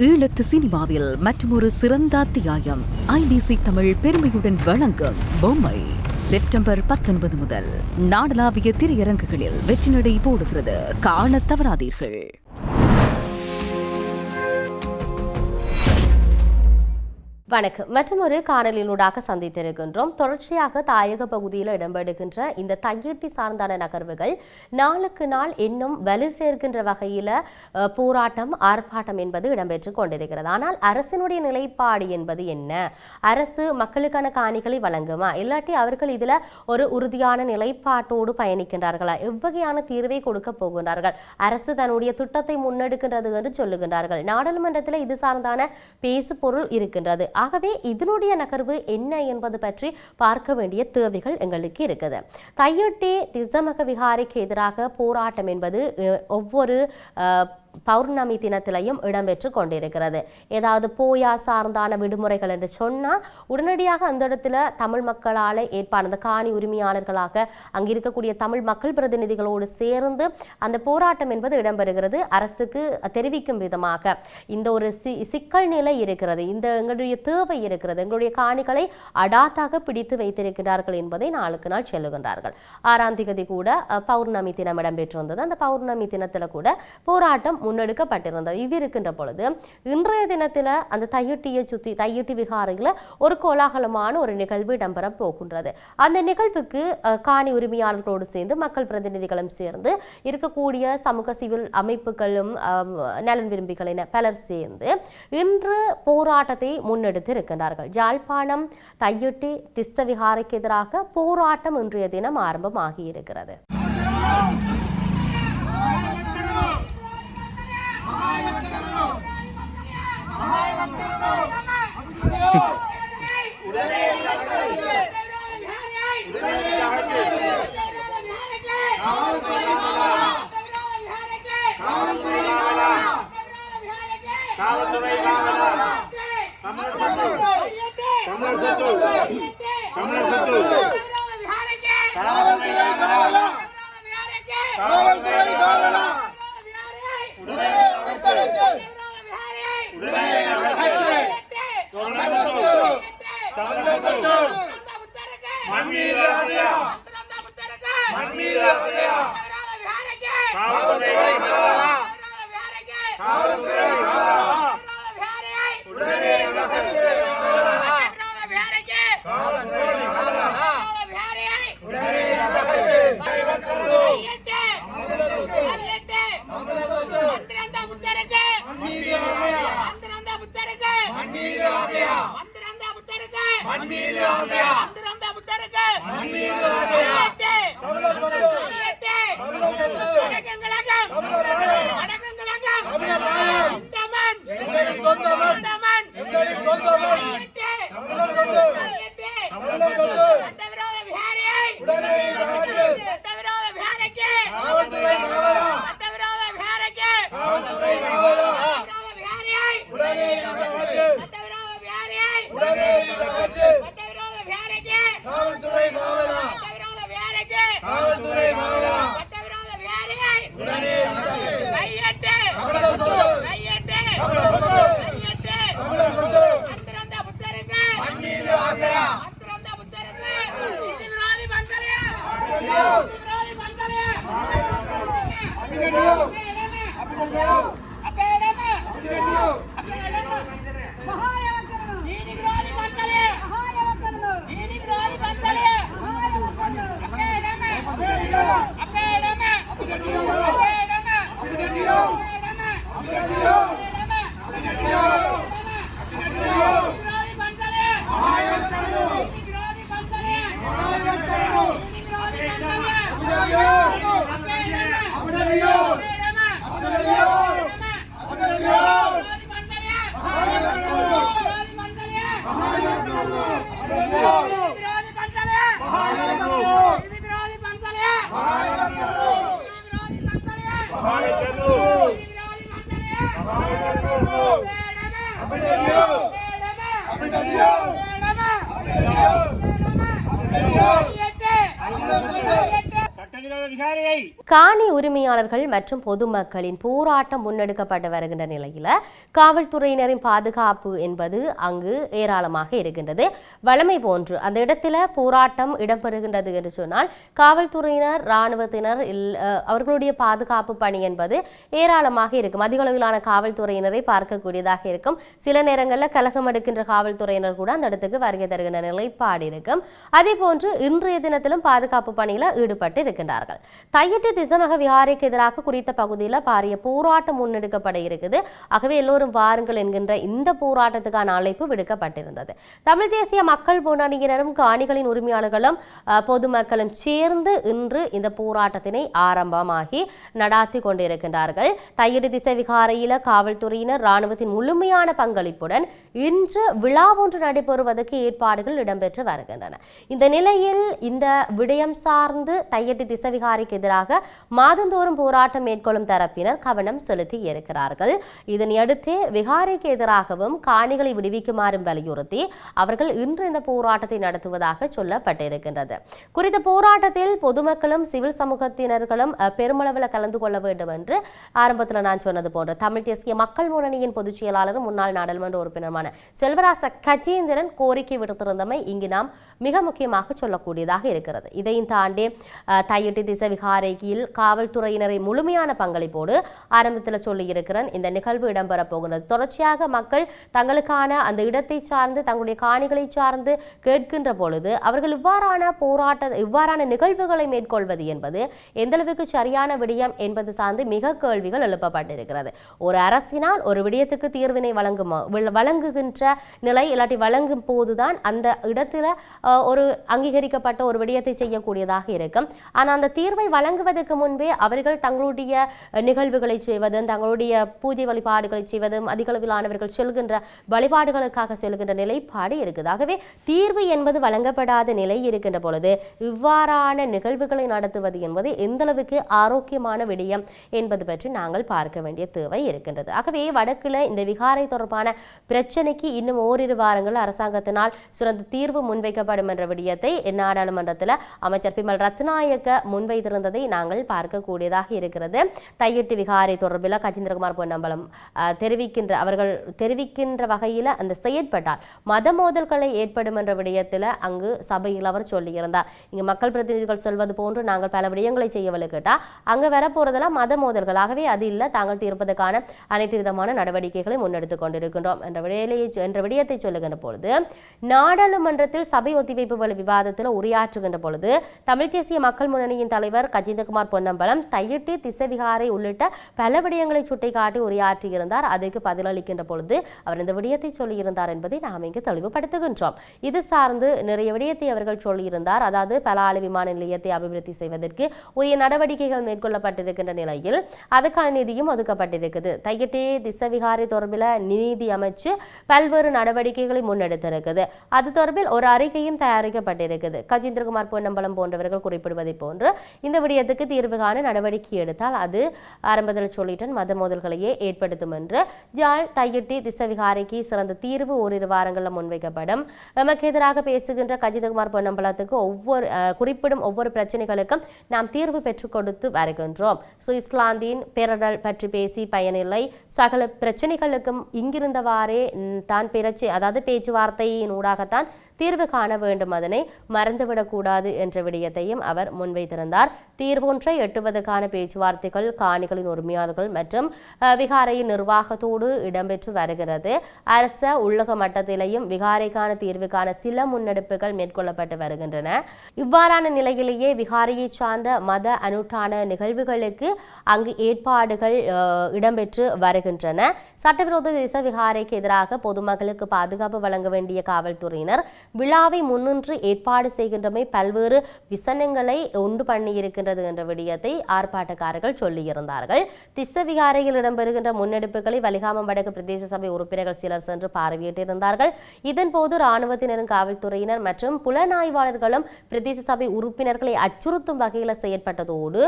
ஈழத்து சினிமாவில் மற்றொரு சிறந்த அத்தியாயம் IBC தமிழ் பெருமையுடன் வழங்கும் பொம்மை செப்டம்பர் 19 முதல் நாடளாவிய திரையரங்குகளில் வெற்றி நடை போடுகிறது. காணத் தவறாதீர்கள். வணக்கம். மற்றொரு காணொலியினூடாக சந்தித்திருக்கின்றோம். தொடர்ச்சியாக தாயக பகுதியில் இடம்பெறுகின்ற இந்த தையீட்டி சார்ந்தான நகர்வுகள் நாளுக்கு நாள் இன்னும் வலு சேர்க்கின்ற வகையில் போராட்டம் ஆர்ப்பாட்டம் என்பது இடம்பெற்றுக் கொண்டிருக்கிறது. ஆனால் அரசினுடைய நிலைப்பாடு என்பது என்ன? அரசு மக்களுக்கான காணிகளை வழங்குமா, இல்லாட்டி அவர்கள் இதில் ஒரு உறுதியான நிலைப்பாட்டோடு பயணிக்கின்றார்களா? எவ்வகையான தீர்வை கொடுக்க போகின்றார்கள்? அரசு தன்னுடைய திட்டத்தை முன்னெடுக்கின்றது என்று சொல்லுகின்றார்கள். நாடாளுமன்றத்தில் இது சார்ந்தான பேசு பொருள் இருக்கின்றது. ஆகவே இதனுடைய நகர்வு என்ன என்பது பற்றி பார்க்க வேண்டிய தேவைகள் எங்களுக்கு இருக்குது. தையட்டி திசமக விகாரைக்கு எதிராக போராட்டம் என்பது ஒவ்வொரு பௌர்ணமி தினத்திலையும் இடம்பெற்று கொண்டிருக்கிறது. ஏதாவது போயா சார்ந்தான விடுமுறைகள் என்று சொன்னால் உடனடியாக அந்த இடத்துல தமிழ் மக்களால் ஏற்பாடு அந்த காணி உரிமையாளர்களாக அங்கே இருக்கக்கூடிய தமிழ் மக்கள் பிரதிநிதிகளோடு சேர்ந்து அந்த போராட்டம் என்பது இடம்பெறுகிறது. அரசுக்கு தெரிவிக்கும் விதமாக இந்த ஒரு சிக்கல் நிலை இருக்கிறது, இந்த எங்களுடைய தேவை இருக்கிறது, எங்களுடைய காணிகளை அடாத்தாக பிடித்து வைத்திருக்கிறார்கள் என்பதை நாளுக்கு நாள் சொல்லுகின்றார்கள். 6ஆம் தேதி கூட பௌர்ணமி தினம் இடம்பெற்றிருந்தது. அந்த பௌர்ணமி தினத்தில் கூட போராட்டம் முன்னெடுக்கப்பட்டிருந்தது. இது இருக்கின்ற பொழுது இன்றைய தினத்தில் அந்த தையட்டியை சுற்றி தையட்டி விகாரையில் ஒரு கோலாகலமான ஒரு நிகழ்வு இடம்பெற போகின்றது. அந்த நிகழ்வுக்கு காணி உரிமையாளர்களோடு சேர்ந்து மக்கள் பிரதிநிதிகளும் சேர்ந்து இருக்கக்கூடிய சமூக சிவில் அமைப்புகளும் நலன் விரும்பிகளின பலர் சேர்ந்து இன்று போராட்டத்தை முன்னெடுத்து இருக்கின்றார்கள். யாழ்ப்பாணம் தையட்டி திஸ்ஸ விகாரைக்கு எதிராக போராட்டம் இன்றைய தினம் ஆரம்பமாகி இருக்கிறது. காணி உரிமையாளர்கள் மற்றும் பொதுமக்களின் போராட்டம் முன்னெடுக்கப்பட்டு வருகின்ற நிலையில் காவல்துறையினரின் பாதுகாப்பு என்பது அங்கு ஏராளமாக இருக்கின்றது. வழமை போன்று அந்த இடத்துல போராட்டம் இடம்பெறுகின்றது என்று சொன்னால் காவல்துறையினர், இராணுவத்தினர் அவர்களுடைய பாதுகாப்பு பணி என்பது ஏராளமாக இருக்கும். அதிக அளவிலான காவல்துறையினரை பார்க்கக்கூடியதாக இருக்கும். சில நேரங்களில் கலகம் எடுக்கின்ற காவல்துறையினர் கூட அந்த இடத்துக்கு வருகை தருகின்ற நிலைப்பாடு இருக்கும். அதே போன்று இன்றைய தினத்திலும் பாதுகாப்பு பணியில் ஈடுபட்டு இருக்கின்றார்கள். தையிட்டி திசமக விகாரைக்கு எதிராக குறித்த பகுதியில் பாரிய போராட்டம் முன்னெடுக்கப்பட இருக்குது. ஆகவே எல்லோரும் வாருங்கள் என்கின்ற இந்த போராட்டத்துக்கான அழைப்பு விடுக்கப்பட்டிருந்தது. தமிழ் தேசிய மக்கள் முன்னணியினரும் காணிகளின் உரிமையாளர்களும் பொதுமக்களும் சேர்ந்து இன்று இந்த போராட்டத்தினை ஆரம்பமாகி நடாத்தி கொண்டிருக்கின்றார்கள். தையிட்டி திசை விகாரையில காவல்துறையினர் இராணுவத்தின் முழுமையான பங்களிப்புடன் இன்று விழா ஒன்று நடைபெறுவதற்கு ஏற்பாடுகள் இடம்பெற்று வருகின்றன. இந்த நிலையில் இந்த விடயம் சார்ந்து தையிட்டி திசை விகாரைக்கு எதிராக மாதந்தோறும் போராட்டம் மேற்கொள்ளும் தரப்பினர் கவனம் செலுத்தி இருக்கிறார்கள். இதனையடுத்து விகாரைக்கு எதிராகவும் காணிகளை விடுவிக்குமாறும் வலியுறுத்தி அவர்கள் இன்று இந்த போராட்டத்தை நடத்துவதாக சொல்லப்பட்டிருக்கின்றது. குறித்த போராட்டத்தில் பொதுமக்களும் சிவில் சமூகத்தினர்களும் பெருமளவில் கலந்து கொள்ள வேண்டும் என்று ஆரம்பத்தில் நான் சொன்னது போன்ற தமிழ் தேசிய மக்கள் முன்னணியின் பொதுச் செயலாளரும் முன்னாள் நாடாளுமன்ற உறுப்பினருமான செல்வராச கஜேந்திரன் கோரிக்கை விடுத்திருந்தமை இங்கு நாம் மிக முக்கியமாக சொல்லக்கூடியதாக இருக்கிறது. இதையும் தாண்டி தையிட்டி திசை விகாரையில் காவல்துறையினரை முழுமையான பங்களிப்போடு ஆரம்பத்தில் சொல்லியிருக்கிறேன். இந்த நிகழ்வு இடம்பெறப் போகிறது. தொடர்ச்சியாக மக்கள் தங்களுக்கான அந்த இடத்தை சார்ந்து தங்களுடைய காணிகளை சார்ந்து கேட்கின்ற பொழுது அவர்கள் இவ்வாறான நிகழ்வுகளை மேற்கொள்வது என்பது எந்தளவுக்கு சரியான விடயம் என்பது சார்ந்து மிக கேள்விகள் எழுப்பப்பட்டிருக்கிறது. ஒரு அரசினால் ஒரு விடயத்துக்கு தீர்வினை வழங்குகின்ற நிலை இல்லாட்டி வழங்கும் போதுதான் அந்த இடத்துல ஒரு அங்கீகரிக்கப்பட்ட ஒரு விடயத்தை செய்யக்கூடியதாக இருக்கும். ஆனால் அந்த தீர்வை வழங்குவதற்கு முன்பே அவர்கள் தங்களுடைய நிகழ்வுகளை செய்வதும் தங்களுடைய பூஜை வழிபாடுகளை செய்வதும் அதிகளவிலானவர்கள் செல்கின்ற வழிபாடுகளுக்காக செல்கின்ற நிலைப்பாடு இருக்குது. ஆகவே தீர்வு என்பது வழங்கப்படாத நிலை இருக்கின்ற பொழுது இவ்வாறான நிகழ்வுகளை நடத்துவது என்பது எந்தளவுக்கு ஆரோக்கியமான விடயம் என்பது பற்றி நாங்கள் பார்க்க வேண்டிய தேவை இருக்கின்றது. ஆகவே வடக்கில் இந்த விகாரை தொடர்பான பிரச்சனைக்கு இன்னும் ஓரிரு வாரங்கள் அரசாங்கத்தினால் சிறந்த தீர்வு முன்வைக்கப்படும் என்ற விடயத்தை நாடாளுமன்றத்தில் அமைச்சர் பிமல் ரத்நாயக்க முன்வைத்திருந்ததை நாங்கள் பார்க்கக்கூடியதாக இருக்கிறது. தையிட்டி விகாரை தொடர்பில் கஜேந்திரகுமார் பொன்னம்பலம் அவர்கள் தெரிவிக்கின்ற வகையில் அந்த செயற்பட்டால் மத மோதல்களை ஏற்படும் என்ற விடயத்தில் அங்கு சபையில் அவர் சொல்லியிருந்தார். இங்கு மக்கள் பிரதிநிதிகள் சொல்வது போன்று நாங்கள் பல விடயங்களை செய்யவில்லை கேட்டால் அங்கு வரப்போறதெல்லாம் மத மோதல்களாகவே அது இல்லை, தாங்கள் தீர்ப்பதற்கான அனைத்து விதமான நடவடிக்கைகளை முன்னெடுத்துக் கொண்டிருக்கின்றோம் என்ற விடயத்தை சொல்லுகின்ற பொழுது நாடாளுமன்றத்தில் சபை ஒத்திவைப்பு விவாதத்தில் உரையாற்றுகின்ற பொழுது தமிழ் தேசிய மக்கள் முன்னணியின் தலைவர் கஜேந்திரகுமார் பொன்னம்பலம் தையிட்டி திசை விகாரை உள்ளிட்ட பல விடயங்களை சுட்டிக்காட்டி உரையாற்றியிருந்தார். அதற்கு பதிலளிக்கின்ற பொழுது அவர் இந்த விடயத்தை சொல்லியிருந்தார் என்பதை நாம் இங்கு தெளிவுபடுத்துகின்றோம். இது சார்ந்து நிறைய விடயத்தை அவர்கள் சொல்லியிருந்தார். அதாவது பலாலி விமான நிலையத்தை அபிவிருத்தி செய்வதற்கு உரிய நடவடிக்கைகள் மேற்கொள்ளப்பட்டிருக்கின்ற நிலையில் அதுக்கான நிதியும் ஒதுக்கப்பட்டிருக்குது. தையிட்டி திசை விகாரை தொடர்பில் நீதி அமைச்சு பல்வேறு நடவடிக்கைகளை முன்னெடுத்திருக்குது. அது தொடர்பில் ஒரு அறிக்கையும் தயாரிக்கப்பட்டிருக்குது. கஜேந்திரகுமார் பொன்னம்பலம் போன்றவர்கள் குறிப்பிடுவதை போன்று இந்த விடயத்துக்கு தீர்வு காண நடவடிக்கை எடுத்தால் அது ஆரம்பத்தில் சொல்லிட்டன் மத மோதல்களையே ஏற்படுத்தும் என்று ஜாழ் தையிட்டி திசை விகாரைக்கு சிறந்த தீர்வு ஓரிரு வாரங்களில் முன்வைக்கப்படும். நமக்கு எதிராக பேசுகின்ற கஜேந்திரகுமார் பொன்னம்பலத்துக்கு குறிப்பிடும் ஒவ்வொரு பிரச்சனைகளுக்கும் நாம் தீர்வு பெற்றுக் கொடுத்து வருகின்றோம். சுவிட்சர்லாந்தின் பேரடல் பற்றி பேசி பயனில்லை, சகல பிரச்சனைகளுக்கும் இங்கிருந்தவாறே தான் பேச்சுவார்த்தையின் ஊடாகத்தான் தீர்வு காண வேண்டும், அதனை மறந்துவிடக்கூடாது என்ற விடயத்தையும் அவர் முன்வைத்திருந்தார். தீர்வொன்றை எட்டுவதற்கான பேச்சுவார்த்தைகள் காணிகளின் உரிமையாளர்கள் மற்றும் விகாரையின் நிர்வாகத்தோடு இடம்பெற்று வருகிறது. அரச உள்ளக மட்டத்திலேயும் விகாரைக்கான தீர்வுக்கான சில முன்னெடுப்புகள் மேற்கொள்ளப்பட்டு வருகின்றன. இவ்வாறான நிலையிலேயே விகாரையை சார்ந்த மத அனுஷ்டான நிகழ்வுகளுக்கு அங்கு ஏற்பாடுகள் இடம்பெற்று வருகின்றன. சட்டவிரோத திசை விகாரைக்கு எதிராக பொதுமக்களுக்கு பாதுகாப்பு வழங்க வேண்டிய காவல்துறையினர் விழாவை முன்னின்று ஏற்பாடு செய்கின்றமை பல்வேறு விசனங்களை உண்டு பண்ணியிருக்கின்றது என்ற விடயத்தை ஆர்ப்பாட்டக்காரர்கள் சொல்லியிருந்தார்கள். திஸ்ஸ விகாரையில் இடம்பெறுகின்ற முன்னெடுப்புகளை வலிகாமம் வடக்கு பிரதேச சபை உறுப்பினர்கள் சிலர் சென்று பார்வையிட்டிருந்தார்கள். இதன்போது இராணுவத்தினரும் காவல்துறையினர் மற்றும் புலனாய்வாளர்களும் பிரதேச சபை உறுப்பினர்களை அச்சுறுத்தும் வகையில் செயற்பட்டதோடு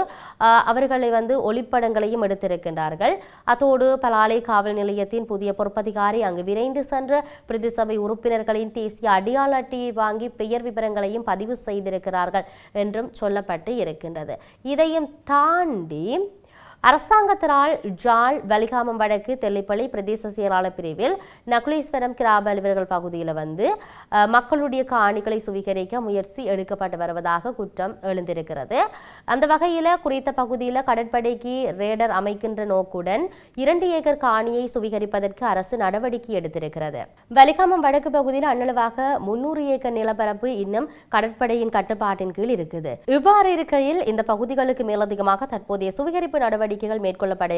அவர்களை ஒளிப்படங்களையும் எடுத்திருக்கின்றார்கள். அதோடு பலாலை காவல் நிலையத்தின் புதிய பொறுப்பதிகாரி அங்கு விரைந்து சென்ற பிரதேச சபை உறுப்பினர்களின் தேசிய அடையாள அட்டையை வாங்கி பெயர் விவரங்களையும் பதிவு செய்திருக்கிறார்கள் என்றும் சொல்லப்பட்டு இருக்கின்றது. இதையும் தாண்டி அரசாங்கத்தினால் ஜாழ் வலிகாமம் வடக்கு தெல்லிப்பள்ளி பிரதேச செயலாளர் பிரிவில் நகுலீஸ்வரம் கிராம அலுவலர்கள் பகுதியில் மக்களுடைய காணிகளை சுவீகரிக்க முயற்சி எடுக்கப்பட்டு வருவதாக குற்றம் எழுந்திருக்கிறது. அந்த வகையில் குறித்த பகுதியில் கடற்படைக்கு ரேடர் அமைக்கின்ற நோக்குடன் 2 ஏக்கர் காணியை சுவீகரிப்பதற்கு அரசு நடவடிக்கை எடுத்திருக்கிறது. வலிகாமம் வடக்கு பகுதியில் அன்னளவாக 300 ஏக்கர் நிலப்பரப்பு இன்னும் கடற்படையின் கட்டுப்பாட்டின் கீழ் இருக்குது. இவ்வாறு இருக்கையில் இந்த பகுதிகளுக்கு மேலதிகமாக தற்போதைய சுவீகரிப்பு நடவடிக்கைகள் மேற்கொள்ளப்பட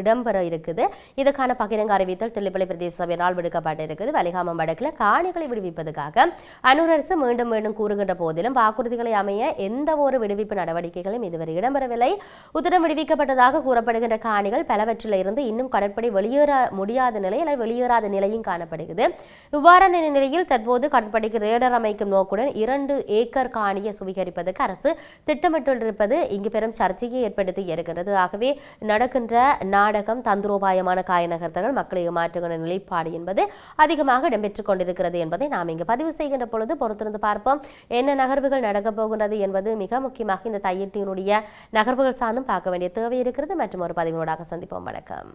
இடம்பெற இருக்குது. இதற்கான பகிரங்க அறிவித்தல் தெல்லிப்பள்ளி பிரதேச சபையினால் விடுக்கப்பட்டிருக்கிறது. வலிகாமம் வடக்கில் காணிகளை விடுவிப்பதற்காக அன்னூர் அரசு மீண்டும் மீண்டும் கூறுகின்ற போதிலும் வாக்குறுதிகளை அமைய எந்த ஒரு விடுவிப்பு நடவடிக்கைகளும் இதுவரை இடம்பெறவில்லை. உத்தரவு விடுவிக்கப்பட்டதாக கூறப்படுகின்ற காணிகள் பலவற்றில் இருந்து இன்னும் கடற்படை வெளியேற முடியாத நிலை அல்லது வெளியேறாத நிலையும் காணப்படுகிறது. இவ்வாறான நிலையில் தற்போது கடற்படைக்கு ரேடர் அமைக்கும் நோக்குடன் 2 ஏக்கர் காணியை சுவீகரிப்பதற்கு அரசு திட்டமிட்டிருப்பது இங்கு பெரும் சர்ச்சையை ஏற்படுத்தி இருக்கிறது. ஆகவே நடக்கின்ற நாடகம் தந்திரோபாயமான காய நகர்த்தங்கள் மக்களை ஏமாற்றுகின்ற நிலைப்பாடு என்பது அதிகமாக இடம்பெற்றுக் கொண்டிருக்கிறது என்பதை நாம் இங்கு பதிவு செய்கின்ற பொழுது பொறுத்திருந்து பார்ப்போம். என்ன நகர்வுகள் நடக்கப் போகிறது என்பது மிக முக்கியமாக இந்த தையீட்டினுடைய நகர்வுகள் சார்ந்தும் பார்க்க வேண்டிய தேவை இருக்கிறது. மற்றும் ஒரு பதிவினோடாக சந்திப்போம். வணக்கம்.